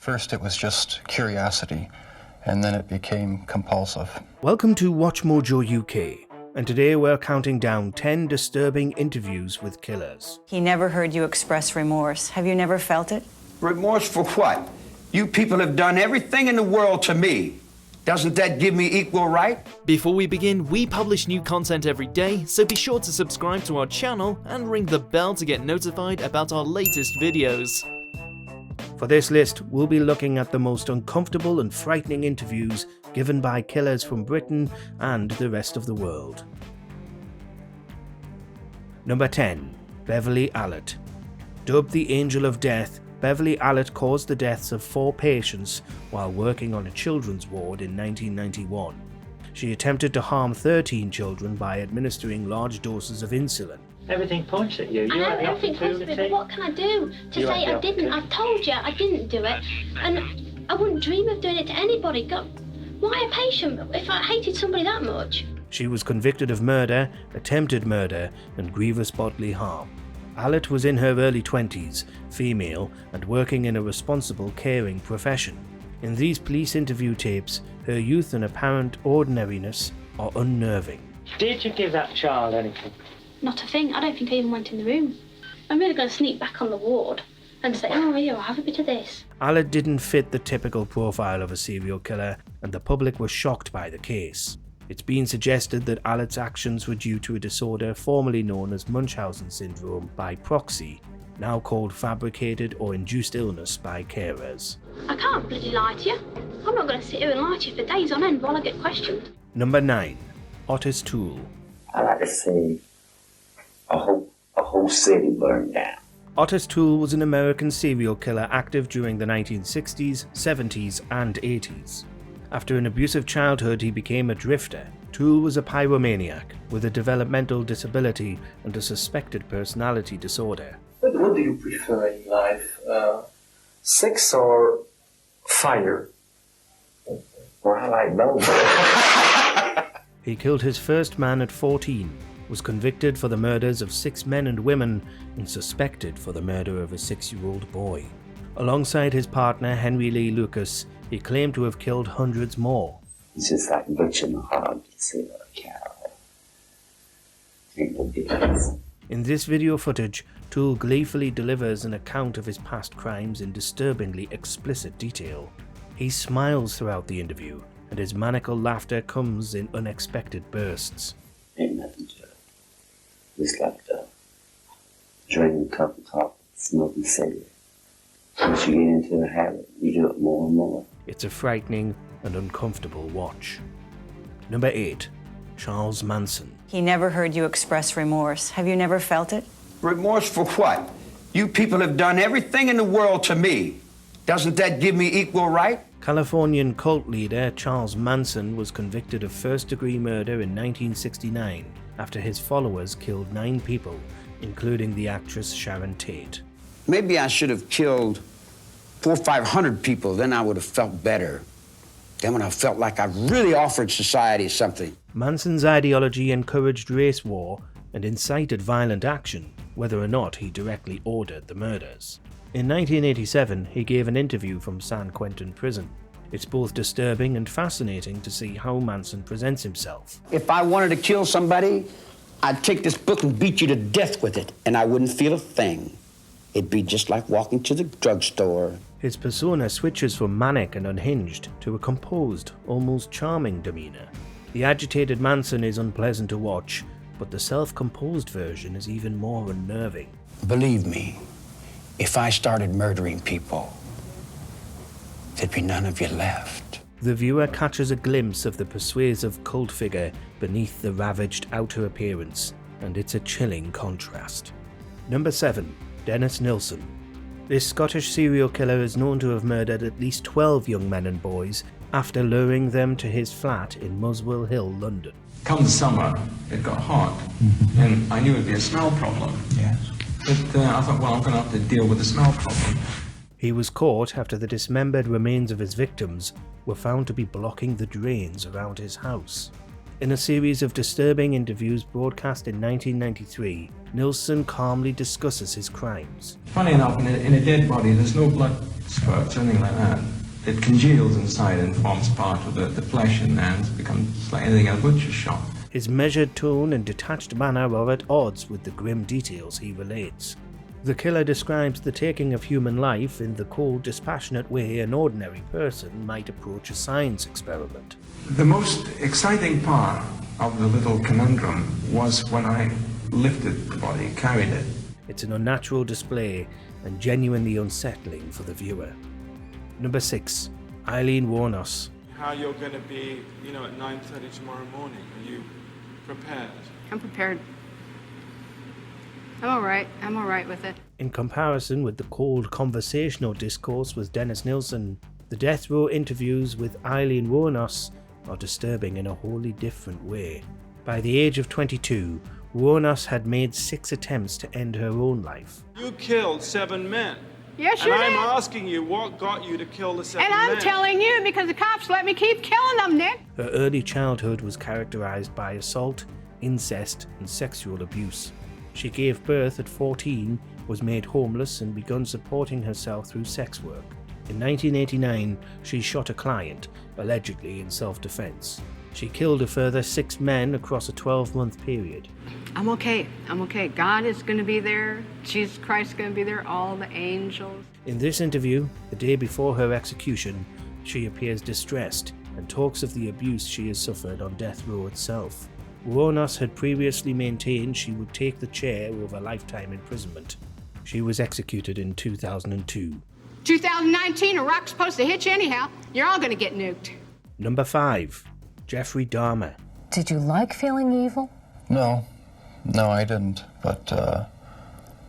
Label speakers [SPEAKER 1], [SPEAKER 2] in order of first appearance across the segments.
[SPEAKER 1] First it was just curiosity, and then it became compulsive.
[SPEAKER 2] Welcome to WatchMojoUK, and today we're counting down 10 disturbing interviews with killers.
[SPEAKER 3] He never heard you express remorse. Have you never felt it?
[SPEAKER 4] Remorse for what? You people have done everything in the world to me. Doesn't that give me equal right?
[SPEAKER 5] Before we begin, we publish new content every day, so be sure to subscribe to our channel and ring the bell to get notified about our latest videos.
[SPEAKER 2] For this list, we'll be looking at the most uncomfortable and frightening interviews given by killers from Britain and the rest of the world. Number 10. Beverly Allett. Dubbed the Angel of Death, Beverly Allett caused the deaths of 4 patients while working on a children's ward in 1991. She attempted to harm 13 children by administering large doses of insulin.
[SPEAKER 6] Everything points at you.
[SPEAKER 7] I know everything points at me, but what can I do to say I didn't? I've told you I didn't do it, and I wouldn't dream of doing it to anybody. Why a patient if I hated somebody that much?
[SPEAKER 2] She was convicted of murder, attempted murder, and grievous bodily harm. Allett was in her early 20s, female, and working in a responsible, caring profession. In these police interview tapes, her youth and apparent ordinariness are unnerving.
[SPEAKER 6] Did you give that child anything?
[SPEAKER 7] Not a thing. I don't think I even went in the room. I'm really going to sneak back on the ward and say, oh, here, I'll have a bit of this.
[SPEAKER 2] Allett didn't fit the typical profile of a serial killer, and the public was shocked by the case. It's been suggested that Allett's actions were due to a disorder formerly known as Munchausen syndrome by proxy, now called fabricated or induced illness by carers.
[SPEAKER 7] I can't bloody lie to you. I'm not going to sit here and lie to you for days on end while I get questioned.
[SPEAKER 2] Number 9. Otis Toole.
[SPEAKER 8] I like to say a whole city burned down.
[SPEAKER 2] Otis Toole was an American serial killer active during the 1960s, 70s, and 80s. After an abusive childhood, he became a drifter. Toole was a pyromaniac with a developmental disability and a suspected personality disorder.
[SPEAKER 9] What do you prefer in life? Sex or fire?
[SPEAKER 8] Well, I like both.
[SPEAKER 2] He killed his first man at 14, was convicted for the murders of 6 men and women, and suspected for the murder of a 6-year-old boy. Alongside his partner Henry Lee Lucas, he claimed to have killed hundreds more.
[SPEAKER 8] It's just like butchering a hog to see a cow. Ain't no difference.
[SPEAKER 2] In this video footage, Toole gleefully delivers an account of his past crimes in disturbingly explicit detail. He smiles throughout the interview, and his maniacal laughter comes in unexpected bursts.
[SPEAKER 8] Ain't nothing to it. Just like drinking a cup of coffee, smoking cigarette. Once you get into the habit, you do it more and more.
[SPEAKER 2] It's a frightening and uncomfortable watch. Number 8. Charles Manson.
[SPEAKER 3] He never heard you express remorse. Have you never felt it?
[SPEAKER 4] Remorse for what? You people have done everything in the world to me. Doesn't that give me equal right?
[SPEAKER 2] Californian cult leader Charles Manson was convicted of first-degree murder in 1969 after his followers killed 9 people, including the actress Sharon Tate.
[SPEAKER 4] Maybe I should have killed 400 or 500 people, then I would have felt better. Then when I felt like I really offered society something.
[SPEAKER 2] Manson's ideology encouraged race war and incited violent action, whether or not he directly ordered the murders. In 1987, he gave an interview from San Quentin prison. It's both disturbing and fascinating to see how Manson presents himself.
[SPEAKER 4] If I wanted to kill somebody, I'd take this book and beat you to death with it, and I wouldn't feel a thing. It'd be just like walking to the drugstore.
[SPEAKER 2] His persona switches from manic and unhinged to a composed, almost charming demeanor. The agitated Manson is unpleasant to watch, but the self-composed version is even more unnerving.
[SPEAKER 4] Believe me, if I started murdering people, there'd be none of you left.
[SPEAKER 2] The viewer catches a glimpse of the persuasive cult figure beneath the ravaged outer appearance, and it's a chilling contrast. Number 7. Dennis Nilsen. This Scottish serial killer is known to have murdered at least 12 young men and boys after luring them to his flat in Muswell Hill, London.
[SPEAKER 10] Come the summer, it got hot, and I knew it would be a smell problem.
[SPEAKER 9] Yes.
[SPEAKER 10] But I thought, well, I'm going to have to deal with the smell problem.
[SPEAKER 2] He was caught after the dismembered remains of his victims were found to be blocking the drains around his house. In a series of disturbing interviews broadcast in 1993, Nilsson calmly discusses his crimes.
[SPEAKER 10] Funny enough, in a dead body, there's no blood spurts or anything like that. It congeals inside and forms part of the flesh in there and becomes like anything in a butcher's shop.
[SPEAKER 2] His measured tone and detached manner are at odds with the grim details he relates. The killer describes the taking of human life in the cold, dispassionate way an ordinary person might approach a science experiment.
[SPEAKER 10] The most exciting part of the little conundrum was when I lifted the body, carried it.
[SPEAKER 2] It's an unnatural display and genuinely unsettling for the viewer. Number 6. Eileen Wuornos.
[SPEAKER 11] How you're going to be, at 9:30 tomorrow morning? Are you prepared?
[SPEAKER 12] I'm prepared. I'm all right with it.
[SPEAKER 2] In comparison with the cold conversational discourse with Dennis Nilsson, the death row interviews with Eileen Wuornos are disturbing in a wholly different way. By the age of 22, Wuornos had made 6 attempts to end her own life.
[SPEAKER 11] You killed 7 men.
[SPEAKER 12] Yes, you
[SPEAKER 11] did.
[SPEAKER 12] did.
[SPEAKER 11] And I'm asking you, what got you to kill the 7 men?
[SPEAKER 12] And I'm telling you because the cops let me keep killing them, Nick.
[SPEAKER 2] Her early childhood was characterized by assault, incest, and sexual abuse. She gave birth at 14, was made homeless, and began supporting herself through sex work. In 1989, she shot a client, allegedly in self-defense. She killed a further 6 men across a 12-month period.
[SPEAKER 12] I'm okay. God is going to be there. Jesus Christ is going to be there. All the angels.
[SPEAKER 2] In this interview, the day before her execution, she appears distressed and talks of the abuse she has suffered on death row itself. Wuornos had previously maintained she would take the chair over lifetime imprisonment. She was executed in 2002.
[SPEAKER 12] 2019, a rock's supposed to hit you anyhow. You're all going to get nuked.
[SPEAKER 2] Number 5. Jeffrey Dahmer.
[SPEAKER 13] Did you like feeling evil?
[SPEAKER 1] No, I didn't. But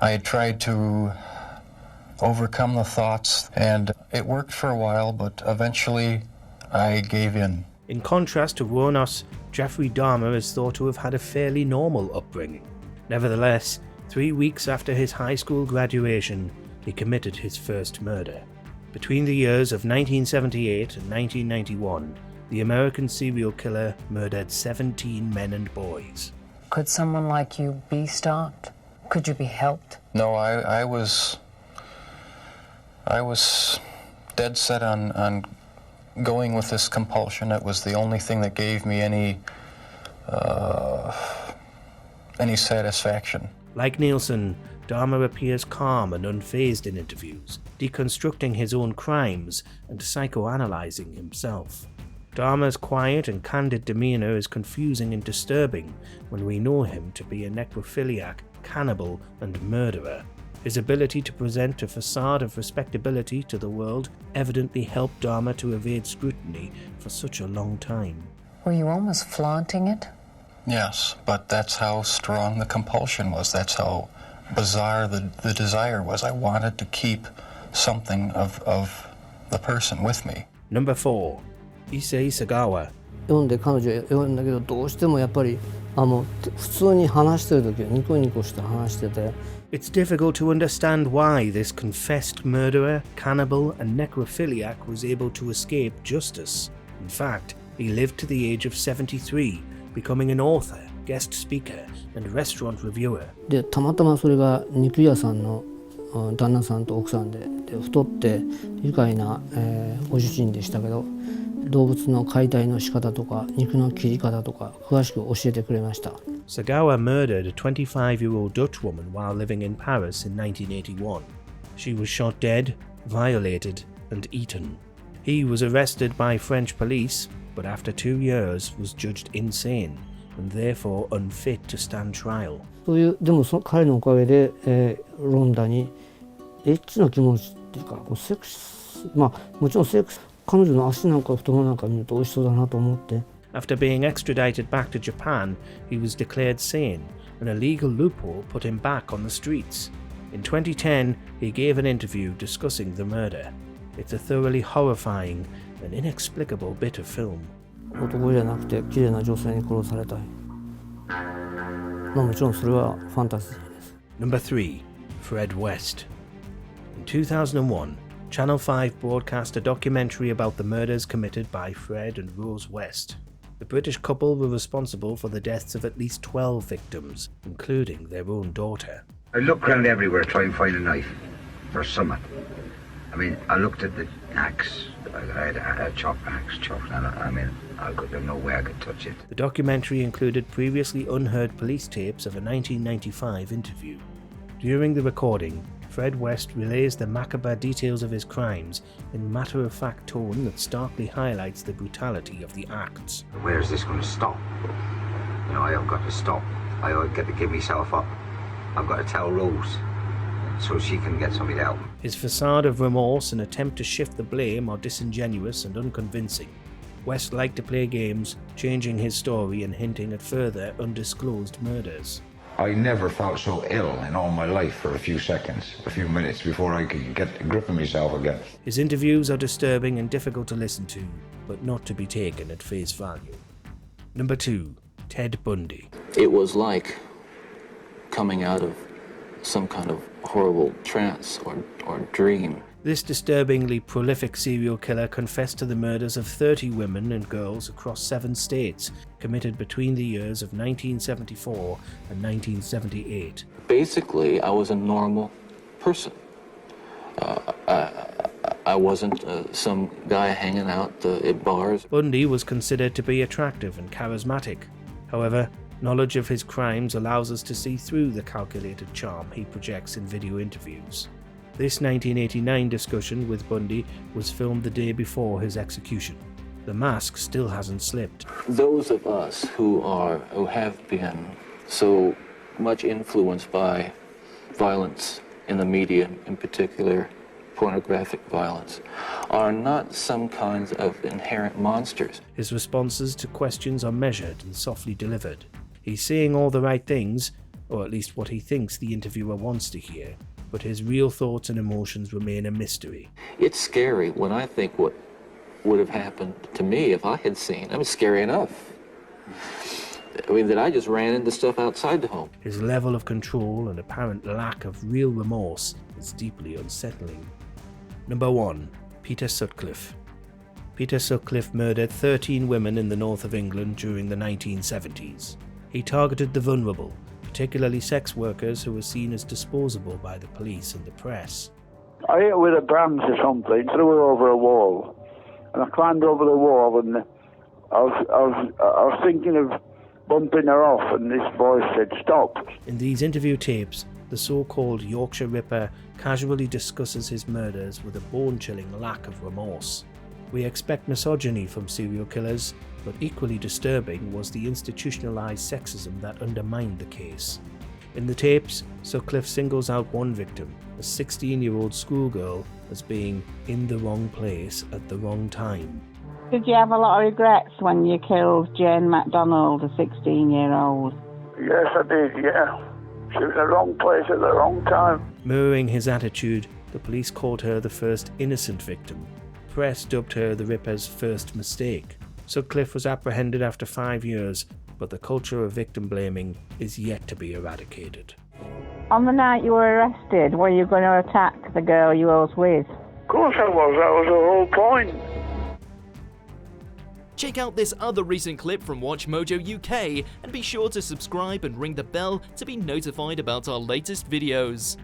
[SPEAKER 1] I had tried to overcome the thoughts, and it worked for a while, but eventually I gave in.
[SPEAKER 2] In contrast to Wuornos, Jeffrey Dahmer is thought to have had a fairly normal upbringing. Nevertheless, 3 weeks after his high school graduation, he committed his first murder. Between the years of 1978 and 1991, the American serial killer murdered 17 men and boys.
[SPEAKER 13] Could someone like you be stopped? Could you be helped?
[SPEAKER 1] No, I was dead set on going with this compulsion. It was the only thing that gave me any satisfaction.
[SPEAKER 2] Like Nilsson, Dahmer appears calm and unfazed in interviews, deconstructing his own crimes and psychoanalyzing himself. Dahmer's quiet and candid demeanor is confusing and disturbing when we know him to be a necrophiliac, cannibal, and murderer. His ability to present a facade of respectability to the world evidently helped Dahmer to evade scrutiny for such a long time.
[SPEAKER 13] Were you almost flaunting it?
[SPEAKER 1] Yes, but that's how strong the compulsion was. That's how bizarre the desire was. I wanted to keep something of the person with me.
[SPEAKER 2] Number 4. Issei Sagawa.
[SPEAKER 14] 読んで彼女読んだけどどうしてもやっぱり普通に話してる時はニコニコして話してて。
[SPEAKER 2] It's difficult to understand why this confessed murderer, cannibal, and necrophiliac was able to escape justice. In fact, he lived to the age of 73, becoming an author, guest speaker, and restaurant reviewer.
[SPEAKER 14] で、たまたまそれが肉屋さんの旦那さんと奥さんで、太って愉快な、ご主人でしたけど、動物の解体の仕方とか肉の切り方とか詳しく教えてくれました。
[SPEAKER 2] Sagawa murdered a 25-year-old Dutch woman while living in Paris in 1981. She was shot dead, violated, and eaten. He was arrested by French police, but after 2 years was judged insane and therefore unfit to stand trial.
[SPEAKER 14] そういうでも彼のおかげで、ロンダにエッチな気持ちっていうかセックスもちろんセックス彼女の足なんか太ももなんか見ると美味しそうだなと思って。
[SPEAKER 2] After being extradited back to Japan, he was declared sane, and a legal loophole put him back on the streets. In 2010, he gave an interview discussing the murder. It's a thoroughly horrifying and inexplicable bit of film.
[SPEAKER 14] 男じゃなくて綺麗な女性に殺されたい。もちろんそれはファンタジーです。
[SPEAKER 2] Number 3. Fred West. In 2001, Channel 5 broadcast a documentary about the murders committed by Fred and Rose West. The British couple were responsible for the deaths of at least 12 victims, including their own daughter.
[SPEAKER 15] I looked around everywhere to try and find a knife or something. I mean, I looked at the axe. I had a chopped axe, and I mean, there's no way I could touch it.
[SPEAKER 2] The documentary included previously unheard police tapes of a 1995 interview. During the recording, Fred West relays the macabre details of his crimes in matter-of-fact tone that starkly highlights the brutality of the acts.
[SPEAKER 15] Where is this going to stop? You know, I've got to stop. I've got to give myself up. I've got to tell Rose so she can get somebody out.
[SPEAKER 2] His facade of remorse and attempt to shift the blame are disingenuous and unconvincing. West liked to play games, changing his story and hinting at further undisclosed murders.
[SPEAKER 16] I never felt so ill in all my life for a few seconds, a few minutes before I could get a grip of myself again.
[SPEAKER 2] His interviews are disturbing and difficult to listen to, but not to be taken at face value. Number 2. Ted Bundy.
[SPEAKER 17] It was like coming out of some kind of horrible trance or dream.
[SPEAKER 2] This disturbingly prolific serial killer confessed to the murders of 30 women and girls across 7 states, committed between the years of 1974 and 1978.
[SPEAKER 17] Basically, I was a normal person. I wasn't some guy hanging out at bars.
[SPEAKER 2] Bundy was considered to be attractive and charismatic. However, knowledge of his crimes allows us to see through the calculated charm he projects in video interviews. This 1989 discussion with Bundy was filmed the day before his execution. The mask still hasn't slipped.
[SPEAKER 17] Those of us who have been so much influenced by violence in the media, in particular pornographic violence, are not some kinds of inherent monsters.
[SPEAKER 2] His responses to questions are measured and softly delivered. He's saying all the right things, or at least what he thinks the interviewer wants to hear, but his real thoughts and emotions remain a mystery.
[SPEAKER 17] It's scary when I think what would have happened to me if I had seen. I mean, scary enough. I mean, that I just ran into stuff outside the home.
[SPEAKER 2] His level of control and apparent lack of real remorse is deeply unsettling. Number 1. Peter Sutcliffe. Peter Sutcliffe murdered 13 women in the north of England during the 1970s. He targeted the vulnerable, particularly sex workers who were seen as disposable by the police and the press.
[SPEAKER 18] I hit her with a branch or something, threw her over a wall, and I climbed over the wall, and I was thinking of bumping her off, and this voice said, "Stop."
[SPEAKER 2] In these interview tapes, the so-called Yorkshire Ripper casually discusses his murders with a bone-chilling lack of remorse. We expect misogyny from serial killers, but equally disturbing was the institutionalized sexism that undermined the case. In the tapes, Sutcliffe singles out one victim, a 16-year-old schoolgirl, as being in the wrong place at the wrong time.
[SPEAKER 19] Did you have a lot of regrets when you killed Jane MacDonald, a 16-year-old?
[SPEAKER 18] Yes, I did, yeah. She was in the wrong place at the wrong time.
[SPEAKER 2] Mirroring his attitude, the police called her the first innocent victim. Press dubbed her the Ripper's first mistake. Sutcliffe was apprehended after 5 years, but the culture of victim blaming is yet to be eradicated.
[SPEAKER 19] On the night you were arrested, were you going to attack the girl you was with?
[SPEAKER 18] Of course I was, that was the whole point.
[SPEAKER 5] Check out this other recent clip from WatchMojoUK and be sure to subscribe and ring the bell to be notified about our latest videos.